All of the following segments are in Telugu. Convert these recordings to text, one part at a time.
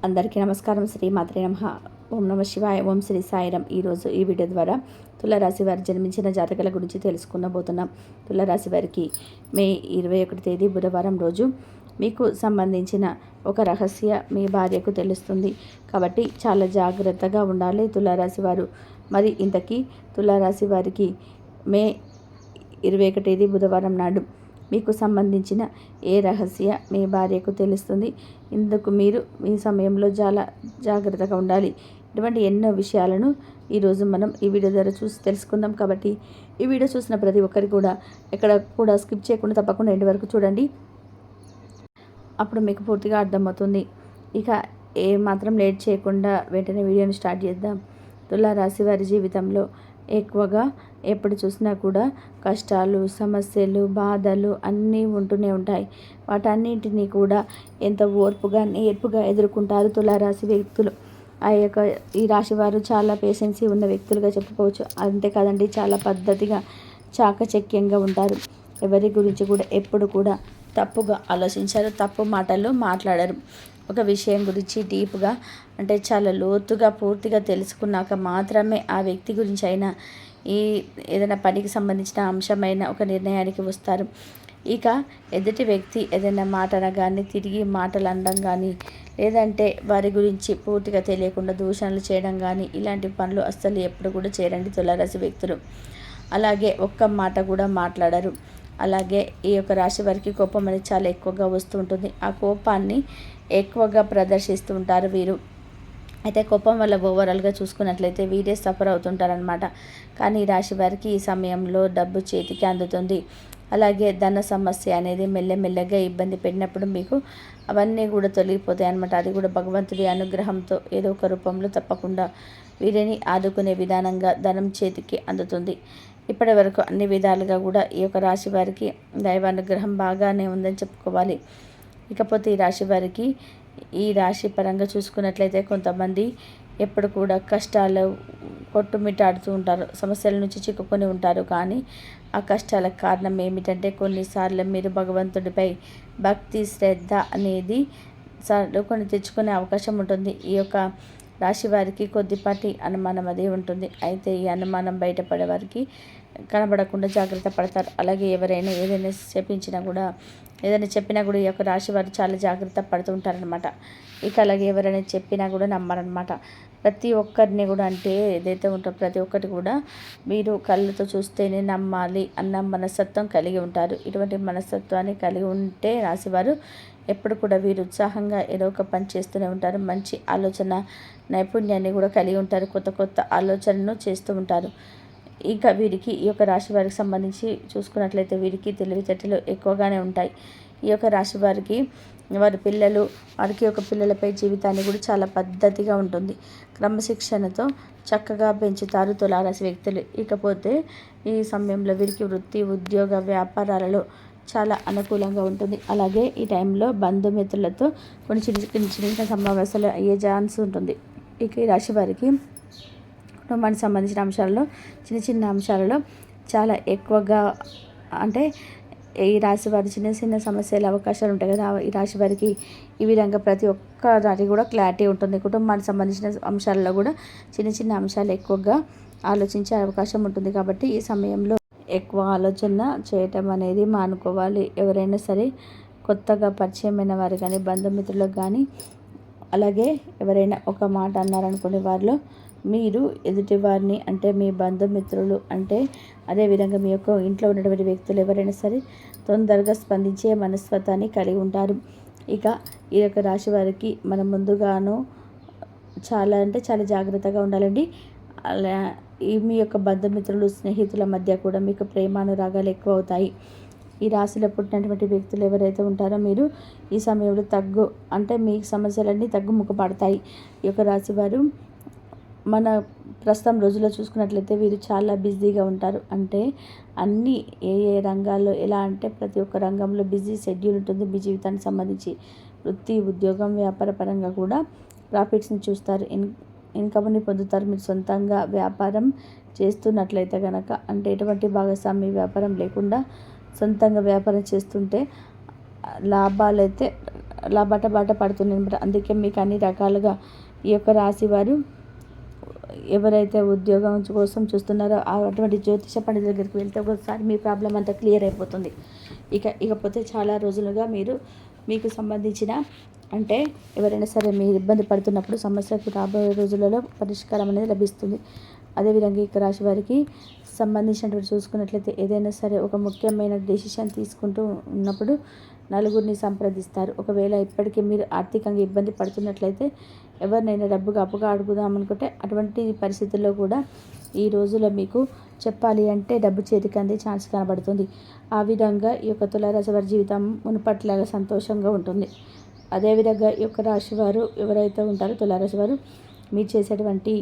అందరికీ నమస్కారం. శ్రీమాత్రే నమః. ఓం నమ శివాయ. ఓం శ్రీ సాయిరం. ఈరోజు ఈ వీడియో ద్వారా తులారాశి వారు జన్మించిన జాతకాల గురించి తెలుసుకునబోతున్నాం. తులారాశి వారికి మే 21 తేదీ బుధవారం రోజు మీకు సంబంధించిన ఒక రహస్య మీ భార్యకు తెలుస్తుంది. కాబట్టి చాలా జాగ్రత్తగా ఉండాలి తులారాశి వారు. మరి ఇంతకీ తులారాశి వారికి మే 21 తేదీ బుధవారం నాడు మీకు సంబంధించిన ఏ రహస్య మీ భార్యకు తెలుస్తుంది. ఇందుకు మీరు ఈ సమయంలో చాలా జాగ్రత్తగా ఉండాలి. ఇటువంటి ఎన్నో విషయాలను ఈరోజు మనం ఈ వీడియో ద్వారా చూసి తెలుసుకుందాం. కాబట్టి ఈ వీడియో చూసిన ప్రతి ఒక్కరికి కూడా ఎక్కడ కూడా స్కిప్ చేయకుండా తప్పకుండా ఎండ్ వరకు చూడండి. అప్పుడు మీకు పూర్తిగా అర్థమవుతుంది. ఇక ఏ మాత్రం లేట్ చేయకుండా వెంటనే వీడియోని స్టార్ట్ చేద్దాం. తులారాశి వారి జీవితంలో ఎక్కువగా ఎప్పుడు చూసినా కూడా కష్టాలు, సమస్యలు, బాధలు అన్నీ ఉంటూనే ఉంటాయి. వాటన్నింటినీ కూడా ఎంతో ఓర్పుగా, నేర్పుగా ఎదుర్కొంటారు తులారాశి వ్యక్తులు. ఈ రాశి వారు చాలా పేషెన్సీ ఉన్న వ్యక్తులుగా చెప్పుకోవచ్చు. అంతేకాదండి, చాలా పద్ధతిగా, చాకచక్యంగా ఉంటారు. ఎవరి గురించి కూడా ఎప్పుడు కూడా తప్పుగా ఆలోచించారు, తప్పు మాటలు మాట్లాడరు. ఒక విషయం గురించి డీప్గా అంటే చాలా లోతుగా పూర్తిగా తెలుసుకున్నాక మాత్రమే ఆ వ్యక్తి గురించి అయినా ఏదైనా పనికి సంబంధించిన అంశమైన ఒక నిర్ణయానికి వస్తారు. ఇక ఎదుటి వ్యక్తి ఏదైనా మాట అనగానే తిరిగి మాటలు అనడం కానీ, లేదంటే వారి గురించి పూర్తిగా తెలియకుండా దూషణలు చేయడం కానీ, ఇలాంటి పనులు అస్సలు ఎప్పుడు కూడా చేయరండి తులారాశి వ్యక్తులు. అలాగే ఒక్క మాట కూడా మాట్లాడరు. అలాగే ఈ యొక్క రాశి వారికి కోపం అనేది చాలా ఎక్కువగా వస్తూ ఉంటుంది. ఆ కోపాన్ని ఎక్కువగా ప్రదర్శిస్తూ ఉంటారు వీరు. అయితే కోపం వల్ల ఓవరాల్గా చూసుకున్నట్లయితే వీరే సఫర్ అవుతుంటారనమాట. కానీ ఈ రాశి వారికి ఈ సమయంలో డబ్బు చేతికి అందుతుంది. అలాగే ధన సమస్య అనేది మెల్లమెల్లగా ఇబ్బంది పెట్టినప్పుడు మీకు అవన్నీ కూడా తొలగిపోతాయి అన్నమాట. అది కూడా భగవంతుడి అనుగ్రహంతో ఏదో ఒక రూపంలో తప్పకుండా వీరిని ఆదుకునే విధానంగా ధనం చేతికి అందుతుంది. ఇప్పటి వరకు అన్ని విధాలుగా కూడా ఈ యొక్క రాశి వారికి దైవానుగ్రహం బాగానే ఉందని చెప్పుకోవాలి. ఇకపోతే ఈ రాశి వారికి ఈ రాశి పరంగా చూసుకున్నట్లయితే కొంతమంది ఎప్పుడు కూడా కష్టాలు కొట్టుమిట్టాడుతూ ఉంటారు, సమస్యల నుంచి చిక్కుకొని ఉంటారు. కానీ ఆ కష్టాలకు కారణం ఏమిటంటే కొన్నిసార్లు మీరు భగవంతుడిపై భక్తి, శ్రద్ధ అనేది కొన్ని తెచ్చుకునే అవకాశం ఉంటుంది. ఈ యొక్క రాశి వారికి కొద్దిపాటి అనుమానం అది ఉంటుంది. అయితే ఈ అనుమానం బయటపడే వారికి కనబడకుండా జాగ్రత్త పడతారు. అలాగే ఎవరైనా ఏదైనా చెప్పించినా కూడా, ఏదైనా చెప్పినా కూడా ఈ యొక్క రాశి వారు చాలా జాగ్రత్త పడుతూ ఉంటారనమాట. ఇక అలాగే ఎవరైనా చెప్పినా కూడా నమ్మరనమాట. ప్రతి ఒక్కరిని కూడా అంటే ఏదైతే ఉంటుందో ప్రతి ఒక్కటి కూడా మీరు కళ్ళతో చూస్తేనే నమ్మాలి అన్న మనస్తత్వం కలిగి ఉంటారు. ఇటువంటి మనస్తత్వాన్ని కలిగి ఉంటే రాశివారు ఎప్పుడు కూడా వీరు ఉత్సాహంగా ఏదో ఒక పని చేస్తూనే ఉంటారు. మంచి ఆలోచన నైపుణ్యాన్ని కూడా కలిగి ఉంటారు. కొత్త కొత్త ఆలోచనను చేస్తూ ఉంటారు. ఇంకా వీరికి ఈ యొక్క రాశి వారికి సంబంధించి చూసుకున్నట్లయితే వీరికి తెలివితేటలు ఎక్కువగానే ఉంటాయి. ఈ యొక్క రాశి వారికి వారి పిల్లలు, వారికి యొక్క పిల్లలపై జీవితాన్ని కూడా చాలా పద్ధతిగా ఉంటుంది. క్రమశిక్షణతో చక్కగా పెంచుతారు తులారాశి వ్యక్తులు. ఇకపోతే ఈ సమయంలో వీరికి వృత్తి, ఉద్యోగ, వ్యాపారాలలో చాలా అనుకూలంగా ఉంటుంది. అలాగే ఈ టైంలో బంధుమిత్రులతో కొన్ని చిన్న సమావేశాలు అయ్యే ఛాన్స్ ఉంటుంది. ఇక ఈ రాశి వారికి కుటుంబానికి సంబంధించిన అంశాలలో చిన్న అంశాలలో చాలా ఎక్కువగా అంటే ఈ రాశి వారి చిన్న సమస్యల అవకాశాలు ఉంటాయి కదా. ఈ రాశి వారికి ఈ విధంగా ప్రతి ఒక్క దాటి కూడా క్లారిటీ ఉంటుంది. కుటుంబానికి సంబంధించిన అంశాలలో కూడా చిన్న అంశాలు ఎక్కువగా ఆలోచించే అవకాశం ఉంటుంది. కాబట్టి ఈ సమయంలో ఎక్కువ ఆలోచన చేయటం అనేది మానుకోవాలి. ఎవరైనా సరే కొత్తగా పరిచయమైన వారు కానీ, బంధుమిత్రులకు కానీ, అలాగే ఎవరైనా ఒక మాట అన్నారనుకునే వారిలో మీరు ఎదుటి వారిని అంటే మీ బంధుమిత్రులు అంటే అదేవిధంగా మీ యొక్క ఇంట్లో ఉన్నటువంటి వ్యక్తులు ఎవరైనా సరే తొందరగా స్పందించే మనస్తత్వాన్ని కలిగి ఉంటారు. ఇక ఈ యొక్క రాశి వారికి మనం ముందుగాను చాలా జాగ్రత్తగా ఉండాలండి. అలా మీ యొక్క బంధుమిత్రులు, స్నేహితుల మధ్య కూడా మీకు ప్రేమానురాగాలు ఎక్కువ అవుతాయి. ఈ రాశిలో పుట్టినటువంటి వ్యక్తులు ఎవరైతే ఉంటారో మీరు ఈ సమయంలో మీ సమస్యలన్నీ తగ్గుముఖ పడతాయి. ఈ యొక్క రాశి వారు మన ప్రస్తుతం రోజుల్లో చూసుకున్నట్లయితే వీరు చాలా బిజీగా ఉంటారు. అంటే అన్నీ ఏ రంగాల్లో ఎలా అంటే ప్రతి ఒక్క రంగంలో బిజీ షెడ్యూల్ ఉంటుంది. మీ జీవితానికి సంబంధించి వృత్తి, ఉద్యోగం, వ్యాపార పరంగా కూడా ప్రాఫిట్స్ని చూస్తారు, ఇన్కమ్ని పొందుతారు. మీరు సొంతంగా వ్యాపారం చేస్తున్నట్లయితే కనుక అంటే ఎటువంటి భాగస్వామి వ్యాపారం లేకుండా సొంతంగా వ్యాపారం చేస్తుంటే లాభాలు అయితే బాట పడుతుంది. అందుకే మీకు అన్ని రకాలుగా ఈ యొక్క రాశి వారు ఎవరైతే ఉద్యోగం కోసం చూస్తున్నారో అటువంటి జ్యోతిష పండితుల దగ్గరికి వెళ్తే ఒకసారి మీ ప్రాబ్లం అంతా క్లియర్ అయిపోతుంది. ఇకపోతే చాలా రోజులుగా మీకు సంబంధించిన అంటే ఎవరైనా సరే మీరు ఇబ్బంది పడుతున్నప్పుడు సమస్యకు రాబోయే రోజులలో పరిష్కారం అనేది లభిస్తుంది. అదేవిధంగా ఈ రాశి వారికి సంబంధించినటువంటి చూసుకున్నట్లయితే ఏదైనా సరే ఒక ముఖ్యమైన డెసిషన్ తీసుకుంటూ ఉన్నప్పుడు నలుగురిని సంప్రదిస్తారు. ఒకవేళ ఇప్పటికీ మీరు ఆర్థికంగా ఇబ్బంది పడుతున్నట్లయితే ఎవరినైనా డబ్బుగా అప్పుగా అడుగుదాం అనుకుంటే అటువంటి పరిస్థితుల్లో కూడా ఈ రోజులో మీకు చెప్పాలి అంటే డబ్బు చేతికి అందే ఛాన్స్ కనబడుతుంది. ఆ విధంగా ఈ యొక్క తులారాశి వారి జీవితం మునుపట్లాగా సంతోషంగా ఉంటుంది. అదేవిధంగా ఈ యొక్క రాశి వారు ఎవరైతే ఉంటారో తులారాశి వారు మీరు చేసేటువంటి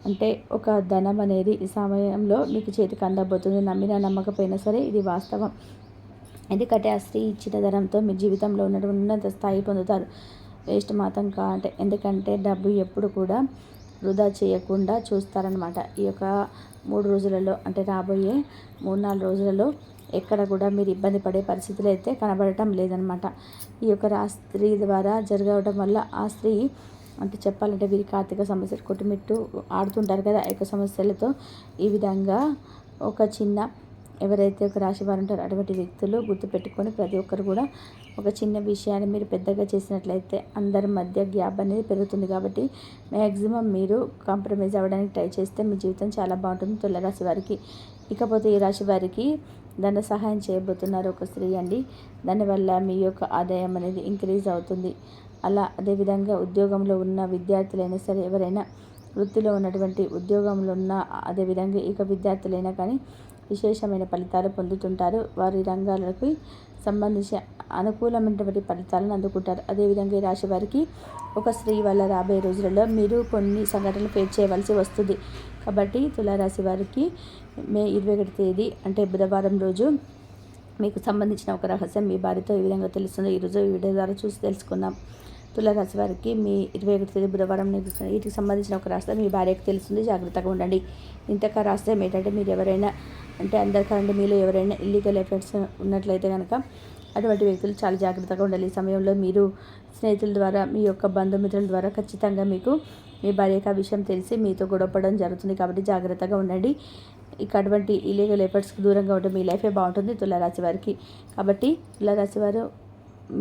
అంటే ఒక ధనం అనేది ఈ సమయంలో మీకు చేతికి అందబోతుంది. నమ్మినా నమ్మకపోయినా సరే ఇది వాస్తవం. ఎందుకంటే ఆ స్త్రీ ఇచ్చిన ధనంతో మీ జీవితంలో ఉన్నత స్థాయి పొందుతారు. వేస్ట్ మాత్రం అంటే ఎందుకంటే డబ్బు ఎప్పుడు కూడా వృధా చేయకుండా చూస్తారనమాట. ఈ యొక్క 3 రోజులలో అంటే రాబోయే 3-4 రోజులలో ఎక్కడ కూడా మీరు ఇబ్బంది పడే పరిస్థితులు అయితే కనబడటం లేదనమాట. ఈ యొక్క స్త్రీ ద్వారా జరగడం వల్ల ఆ స్త్రీ అంటే చెప్పాలంటే వీరికి ఆర్థిక సమస్యలు కొట్టుమిట్టు ఆడుతుంటారు కదా. ఆ యొక్క సమస్యలతో ఈ విధంగా ఒక చిన్న ఎవరైతే ఒక రాశి వారు ఉంటారో అటువంటి వ్యక్తులు గుర్తుపెట్టుకొని ప్రతి ఒక్కరు కూడా ఒక చిన్న విషయాన్ని మీరు పెద్దగా చేసినట్లయితే అందరి మధ్య గ్యాప్ అనేది పెరుగుతుంది. కాబట్టి మ్యాక్సిమం మీరు కాంప్రమైజ్ అవ్వడానికి ట్రై చేస్తే మీ జీవితం చాలా బాగుంటుంది తులారాశి వారికి. ఇకపోతే ఈ రాశి వారికి ధన సహాయం చేయబోతున్నారు ఒక స్త్రీ అండి. దానివల్ల మీ యొక్క ఆదాయం అనేది ఇంక్రీజ్ అవుతుంది. అదేవిధంగా ఉద్యోగంలో ఉన్న విద్యార్థులైనా సరే ఎవరైనా వృత్తిలో ఉన్నటువంటి ఉద్యోగంలో ఉన్న అదేవిధంగా ఇక విద్యార్థులైనా కానీ విశేషమైన ఫలితాలు పొందుతుంటారు. వారి రంగాలకు సంబంధించి అనుకూలమైనటువంటి ఫలితాలను అందుకుంటారు. అదేవిధంగా ఈ రాశి వారికి ఒక స్త్రీ వల్ల రాబోయే రోజులలో మీరు కొన్ని సంఘటనలు ఫేస్ చేయవలసి వస్తుంది. కాబట్టి తులారాశి వారికి మే 21 తేదీ అంటే బుధవారం రోజు మీకు సంబంధించిన ఒక రహస్యం మీ భార్యతో ఈ విధంగా తెలుస్తుంది. ఈరోజు ఈ వీడియో ద్వారా చూసి తెలుసుకుందాం. తులారాశి వారికి మీ 21 తేదీ బుధవారం వీటికి సంబంధించిన ఒక రహస్యం మీ భార్యకు తెలుస్తుంది. జాగ్రత్తగా ఉండండి. ఇంతక రహస్యం ఏంటంటే మీరు ఎవరైనా అంటే అందరికంటే మీలో ఎవరైనా ఇల్లీగల్ ఎఫెక్ట్స్ ఉన్నట్లయితే కనుక అటువంటి వ్యక్తులు చాలా జాగ్రత్తగా ఉండాలి. ఈ సమయంలో మీరు స్నేహితుల ద్వారా మీ యొక్క బంధుమిత్రుల ద్వారా ఖచ్చితంగా మీకు మీ భార్యకు ఆ విషయం తెలిసి మీతో గొడవపడడం జరుగుతుంది. కాబట్టి జాగ్రత్తగా ఉండండి. ఇక అటువంటి ఇల్లీగల్ ఎఫెక్ట్స్కి దూరంగా ఉంటే మీ లైఫే బాగుంటుంది తులారాశి వారికి. కాబట్టి తులారాశి వారు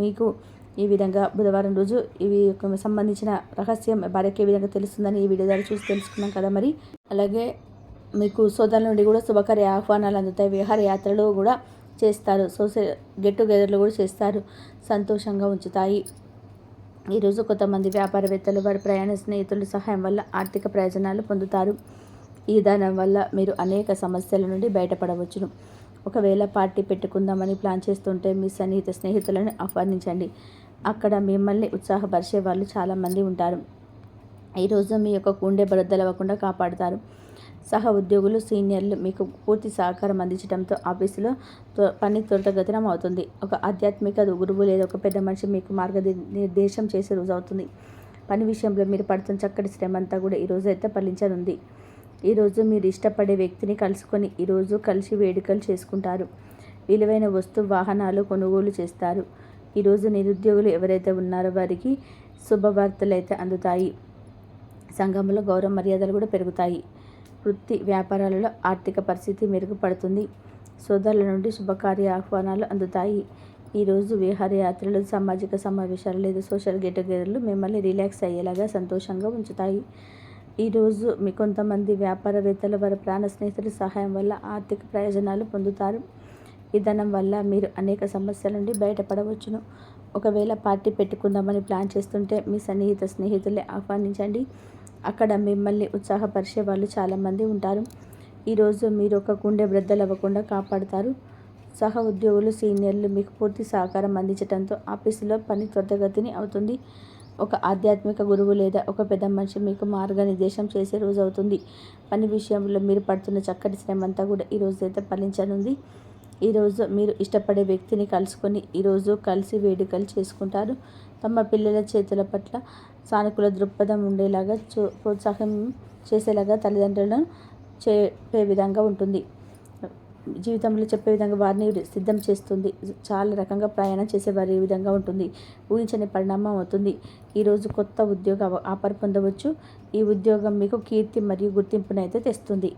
మీకు ఈ విధంగా బుధవారం రోజు ఇవి సంబంధించిన రహస్యం భార్యకి ఏ విధంగా తెలుస్తుందని ఈ వీడియో ద్వారా చూసి తెలుసుకున్నాం కదా. మరి అలాగే మీకు సోదరుల నుండి కూడా శుభకార్య ఆహ్వానాలు అందుతాయి. విహారయాత్రలు కూడా చేస్తారు. సోషల్ గెట్ టుగెదర్లు కూడా చేస్తారు. సంతోషంగా ఉంచుతాయి. ఈరోజు కొంతమంది వ్యాపారవేత్తలు వారి ప్రయాణ స్నేహితుల సహాయం వల్ల ఆర్థిక ప్రయోజనాలు పొందుతారు. ఈ దానం వల్ల మీరు అనేక సమస్యల నుండి బయటపడవచ్చును. ఒకవేళ పార్టీ పెట్టుకుందామని ప్లాన్ చేస్తుంటే మీ సన్నిహిత స్నేహితులను ఆహ్వానించండి. అక్కడ మిమ్మల్ని ఉత్సాహపరిచే వాళ్ళు చాలామంది ఉంటారు. ఈరోజు మీ యొక్క గుండె బరుద్దలవ్వకుండా కాపాడుతారు. సహ ఉద్యోగులు సీనియర్లు మీకు పూర్తి సహకారం అందించడంతో ఆఫీసులో పని త్వరితగతిన అవుతుంది. ఒక ఆధ్యాత్మిక గురువు లేదా ఒక పెద్ద మనిషి మీకు మార్గనిర్దేశం చేసే రోజు అవుతుంది. పని విషయంలో మీరు పడుతున్న చక్కటి శ్రమ అంతా కూడా ఈరోజు అయితే ఫలించనుంది. ఈరోజు మీరు ఇష్టపడే వ్యక్తిని కలుసుకొని ఈరోజు కలిసి వేడుకలు చేసుకుంటారు. విలువైన వాహనాలు కొనుగోలు చేస్తారు. ఈరోజు నిరుద్యోగులు ఎవరైతే ఉన్నారో వారికి శుభవార్తలు అయితే అందుతాయి. సంఘంలో గౌరవ మర్యాదలు కూడా పెరుగుతాయి. వృత్తి వ్యాపారాలలో ఆర్థిక పరిస్థితి మెరుగుపడుతుంది. సోదరుల నుండి శుభకార్య ఆహ్వానాలు అందుతాయి. ఈరోజు విహారయాత్రలు, సామాజిక సమావేశాలు లేదా సోషల్ గెట్ టుగెదర్లు మిమ్మల్ని రిలాక్స్ అయ్యేలాగా సంతోషంగా ఉంచుతాయి. ఈరోజు మీ కొంతమంది వ్యాపారవేత్తలు వారి ప్రాణ స్నేహితుల సహాయం వల్ల ఆర్థిక ప్రయోజనాలు పొందుతారు. ఈ ధనం వల్ల మీరు అనేక సమస్యల నుండి బయటపడవచ్చును. ఒకవేళ పార్టీ పెట్టుకుందామని ప్లాన్ చేస్తుంటే మీ సన్నిహిత స్నేహితులే ఆహ్వానించండి. అక్కడ మిమ్మల్ని ఉత్సాహపరిచే వాళ్ళు చాలామంది ఉంటారు. ఈరోజు మీరు ఒక గుండె బ్రద్దలవ్వకుండా కాపాడుతారు. సహ ఉద్యోగులు సీనియర్లు మీకు పూర్తి సహకారం అందించడంతో ఆఫీసులో పని త్వరితగతిని అవుతుంది. ఒక ఆధ్యాత్మిక గురువు లేదా ఒక పెద్ద మనిషి మీకు మార్గనిర్దేశం చేసే రోజు అవుతుంది. పని విషయంలో మీరు పడుతున్న చక్కటి శ్రమ అంతా కూడా ఈరోజు అయితే ఫలించనుంది. ఈరోజు మీరు ఇష్టపడే వ్యక్తిని కలుసుకొని ఈరోజు కలిసి వేడుకలు చేసుకుంటారు. తమ పిల్లల చేతుల పట్ల సానుకూల దృక్పథం ఉండేలాగా ప్రోత్సాహం చేసేలాగా తల్లిదండ్రులను చెప్పే విధంగా ఉంటుంది. జీవితంలో చెప్పే విధంగా వారిని సిద్ధం చేస్తుంది. చాలా రకంగా ప్రయాణం చేసేవారు ఈ విధంగా ఉంటుంది. ఊహించని పరిణామం అవుతుంది. ఈరోజు కొత్త ఉద్యోగ ఆఫర్ పొందవచ్చు. ఈ ఉద్యోగం మీకు కీర్తి మరియు గుర్తింపునైతే తెస్తుంది.